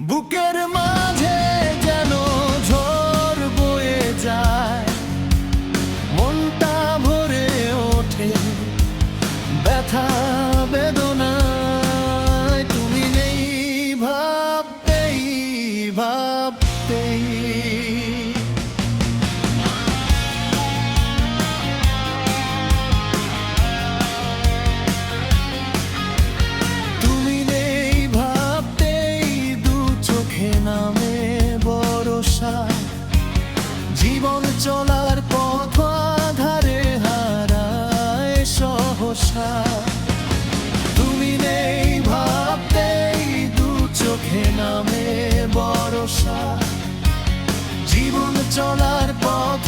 বুকের মাঝে যেন ঝড় বয়ে যায়, মনটা ভরে ওঠে ব্যথা বেদনায়। তুমি নেই ভাবতেই ভাবতেই নামে ভরসা, জীবন চলার পথ আধারে হারায় সহসা। তুমি নেই ভাবতেই দু চোখে নামে ভরসা, জীবন চলার পথ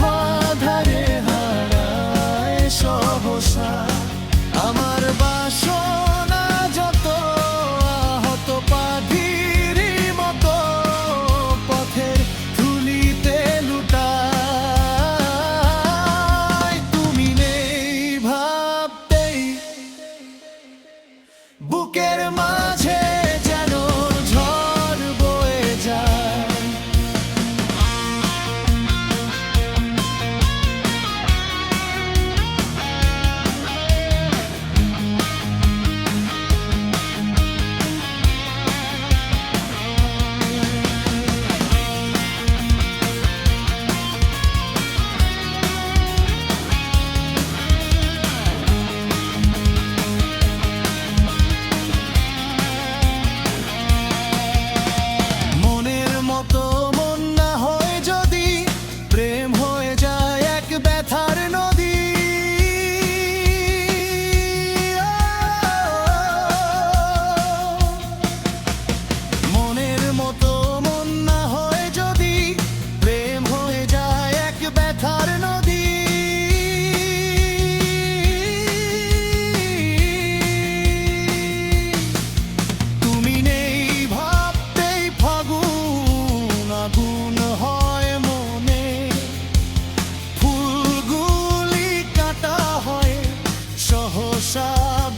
আধারে হারায় সহসা। আমার বাসনা যত আহত পাখি বুকের মাঝে যেন ঝড় বয়ে যায়।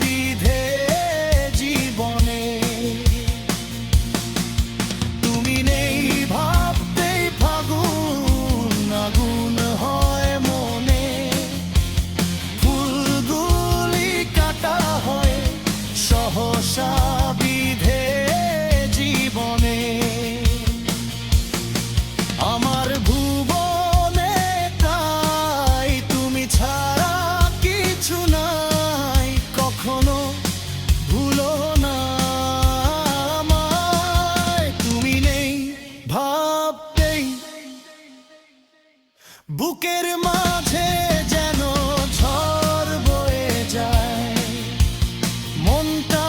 বিধে জীবনে তুমি নেই ভাবতেই ফাগুন আগুন হয় মনে, ফুলগুলি কাটা হয় সহসা বিধে জীবনে। আমার ভুবনে তাই তুমি ছাড়া কিছু না, কখনো ভুলো না আমায়। তুমি নেই ভাবতেই বুকের মাঝে যেন ঝড় বয়ে যায়, মনটা